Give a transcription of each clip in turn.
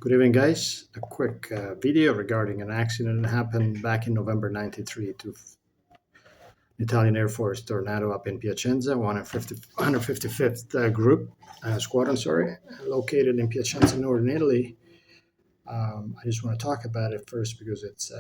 Good evening, guys. A quick video regarding an accident that happened back in November 93 to Italian Air Force Tornado up in Piacenza, 155th Group Squadron, sorry, located in Piacenza, northern Italy. I just want to talk about it first because it's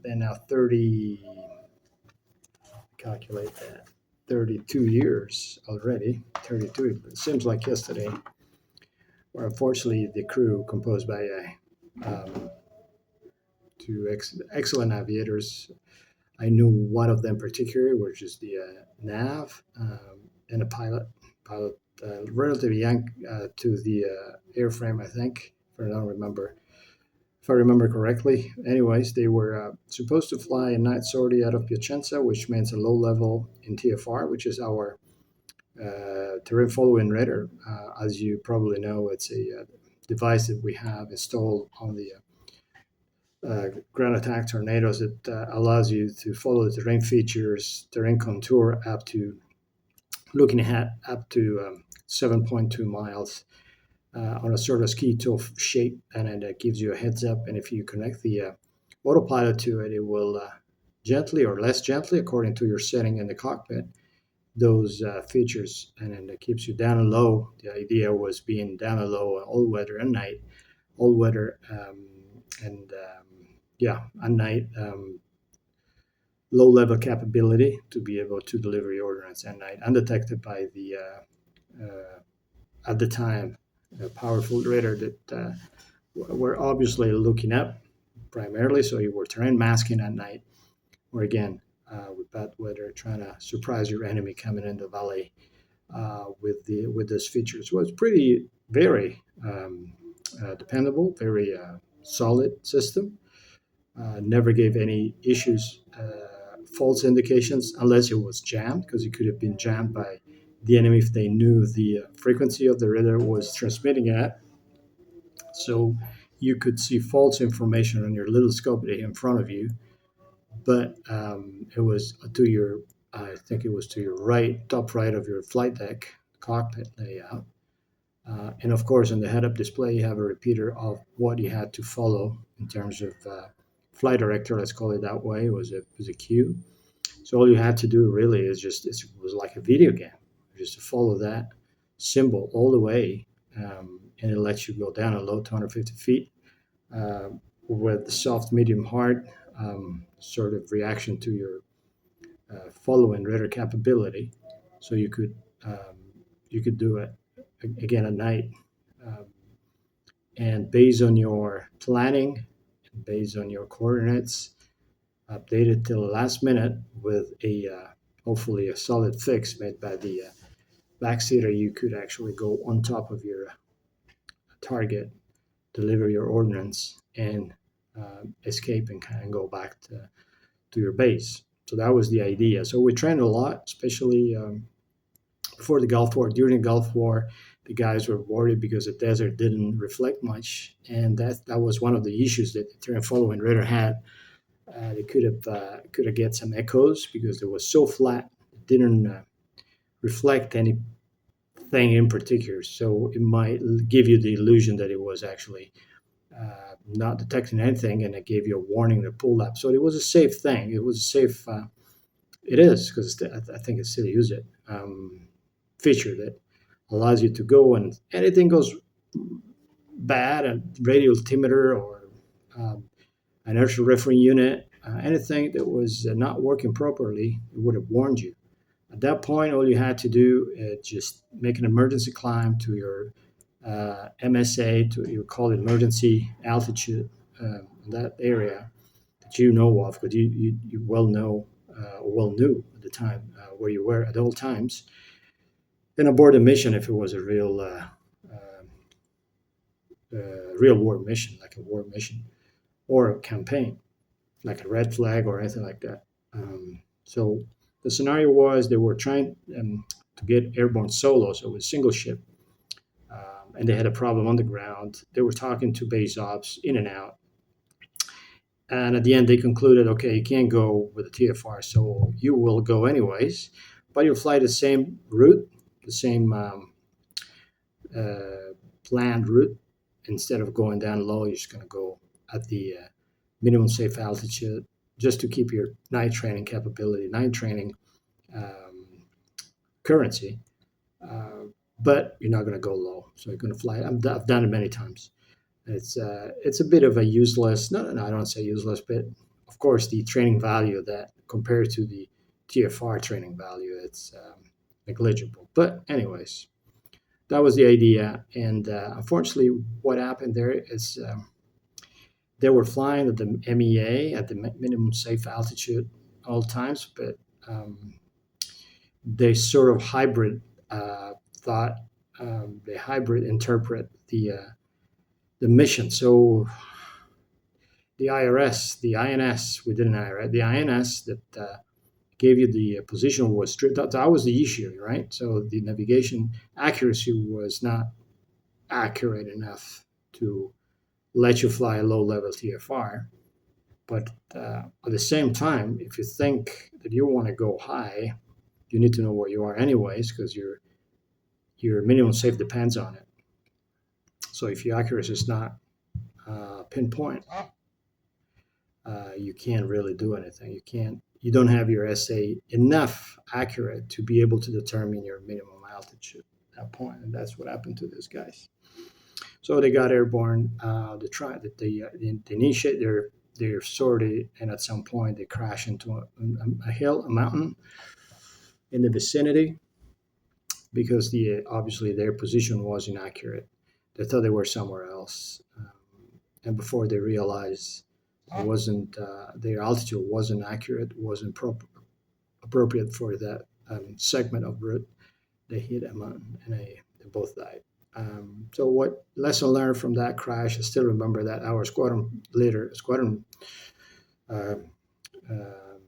been now 30, calculate that, 32 years already. 32, it seems like yesterday. Where unfortunately the crew, composed by two excellent aviators. I knew one of them particularly, which is the nav and a pilot. Pilot, relatively young to the airframe, I think, if I don't remember. If I remember correctly. Anyways, they were supposed to fly a night sortie out of Piacenza, which means a low level in TFR, which is our terrain following radar. As you probably know, it's a device that we have installed on the ground attack tornadoes that allows you to follow the terrain features, terrain contour up to looking at up to 7.2 miles on a sort of ski toe shape, and it gives you a heads up. And if you connect the autopilot to it, it will gently or less gently, according to your setting in the cockpit, those features, and then it keeps you down and low. The idea was being down and low all weather and night, all weather and yeah, at night, low level capability to be able to deliver your ordnance at night, undetected by the at the time powerful radar that we're obviously looking up primarily. So you were terrain masking at night, or again with bad weather, trying to surprise your enemy coming in the valley with those features. Well, it's pretty very dependable, very solid system. Never gave any issues, false indications, unless it was jammed, because it could have been jammed by the enemy if they knew the frequency of the radar was transmitting at. So you could see false information on your little scope in front of you, but it was to your, I think it was to your right, top right of your flight deck cockpit layout. And of course, on the head-up display, you have a repeater of what you had to follow in terms of flight director, let's call it that way. It was a cue. So all you had to do really is it was like a video game, just to follow that symbol all the way, and it lets you go down a low 250 feet with the soft, medium, hard sort of reaction to your following radar capability. So you could do it again at night, um, and based on your planning, based on your coordinates, updated till the last minute with a hopefully a solid fix made by the backseater, you could actually go on top of your target, deliver your ordnance, and escape and kind of go back to your base. So that was the idea. So we trained a lot, especially before the Gulf War. During the Gulf War, the guys were worried because the desert didn't reflect much, and that was one of the issues that the terrain following radar had. They could have get some echoes because it was so flat, it didn't reflect anything in particular. So it might give you the illusion that it was actually not detecting anything, and it gave you a warning to pull up. So it was a safe thing. It was a safe. It is because I think it still use it feature that allows you to go, and anything goes bad, a radio altimeter or um, inertial reference unit, anything that was not working properly, it would have warned you. At that point, all you had to do is just make an emergency climb to your MSA, to you call it emergency altitude, in that area that you know of, because you well know, well knew at the time where you were at all times, and aboard a mission if it was a real war mission, like a war mission or a campaign, like a red flag or anything like that. So the scenario was they were trying to get airborne solo, so it was single ship, and they had a problem on the ground. They were talking to base ops in and out, and at the end they concluded, okay, you can't go with the TFR, so you will go anyways, but you'll fly the same route, the same uh, planned route, instead of going down low, you're just going to go at the minimum safe altitude just to keep your night training capability, night training um, currency. Uh, but you're not going to go low, so you're going to fly. I've done it many times. It's a bit of a useless. No, I don't say useless, but of course the training value that compared to the TFR training value, it's negligible. But anyways, that was the idea, and unfortunately, what happened there is they were flying at the MEA at the minimum safe altitude all times, but um, they sort of hybrid thought they hybrid interpret the mission. So the the INS, we didn't IRS, the INS that gave you the position was stripped. That was the issue, right? So the navigation accuracy was not accurate enough to let you fly a low level TFR. But at the same time, if you think that you want to go high, you need to know where you are anyways, because your minimum safe depends on it. So if your accuracy is not pinpoint, you can't really do anything. You don't have your SA enough accurate to be able to determine your minimum altitude at that point, and that's what happened to these guys. So they got airborne. They initiate their sortie, and at some point they crash into a hill, a mountain in the vicinity, because obviously their position was inaccurate. They thought they were somewhere else, and before they realized it wasn't their altitude wasn't accurate, wasn't appropriate for that segment of route, they hit a mountain and they both died. So what lesson learned from that crash? I still remember that our squadron leader, squadron uh, um,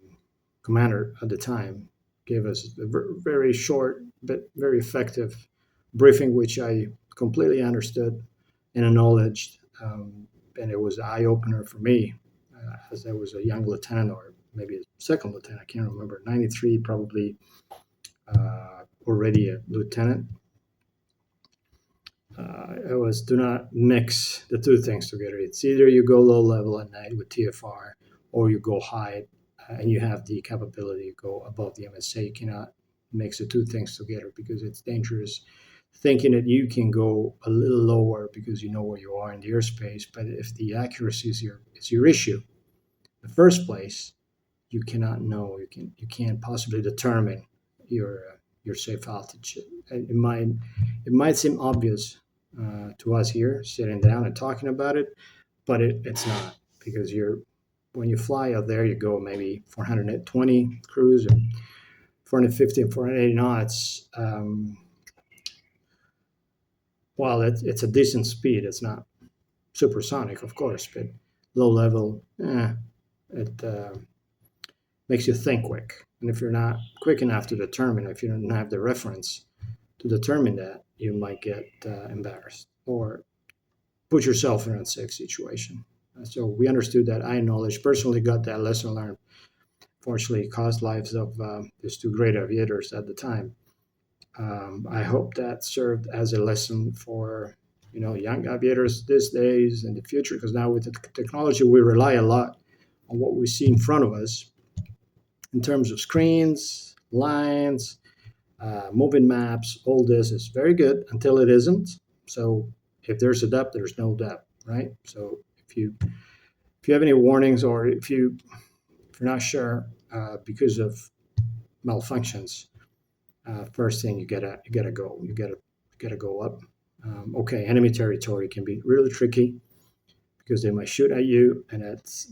commander at the time, gave us a very short but very effective briefing, which I completely understood and acknowledged. And it was an eye opener for me, as I was a young lieutenant, or maybe a second lieutenant, I can't remember, 93, probably already a lieutenant. It was, do not mix the two things together. It's either you go low level at night with TFR, or you go high and you have the capability to go above the MSA. You cannot mix the two things together, because it's dangerous thinking that you can go a little lower because you know where you are in the airspace. But if the accuracy is your issue in the first place, you cannot know. You can't possibly determine your safe altitude. And it might seem obvious to us here sitting down and talking about it, but it's not, because when you fly out there, you go maybe 420 cruise and 450 and 480 knots. Well, it's a decent speed. It's not supersonic, of course, but low level, it makes you think quick. And if you're not quick enough to determine, if you don't have the reference to determine that, you might get embarrassed or put yourself in an unsafe situation. So we understood that. I acknowledge, personally got that lesson learned. Fortunately, it cost lives of these two great aviators at the time. I hope that served as a lesson for young aviators these days and the future, because now with the technology, we rely a lot on what we see in front of us in terms of screens, lines, moving maps. All this is very good until it isn't. So if there's a depth, there's no depth, right? So if you have any warnings, or if you're not sure because of malfunctions, first thing, you gotta go. You gotta go up. Okay, enemy territory can be really tricky because they might shoot at you, and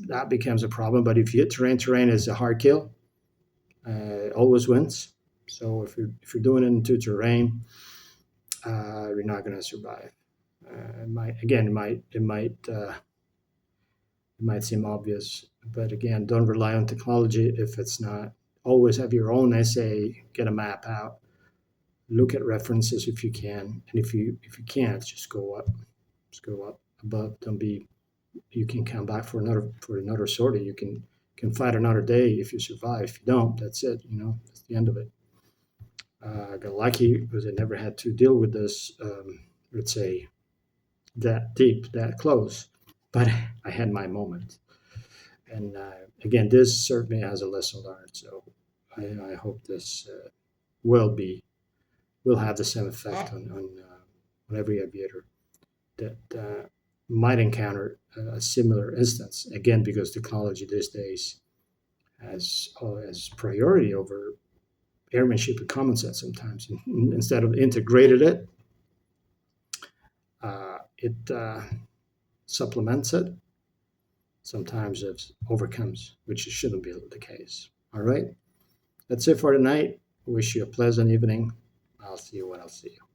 that becomes a problem. But if you hit terrain is a hard kill. Always wins. So if you're doing it into terrain, you're not going to survive. It might seem obvious, but again, don't rely on technology if it's not. Always have your own essay. Get a map out. Look at references if you can, and if you can't, just go up. Just go up above. Don't be. You can come back for another sortie. You can fight another day if you survive. If you don't, that's it. That's the end of it. I got lucky because I never had to deal with this. Let's say that deep, that close, but I had my moment. And again, this served me as a lesson learned. So I hope this will be will have the same effect on every aviator that might encounter a similar instance. Again, because technology these days has priority over airmanship and common sense sometimes. Instead of integrated it, it supplements it. Sometimes it overcomes, which shouldn't be the case. All right, that's it for tonight. Wish you a pleasant evening. I'll see you when I'll see you.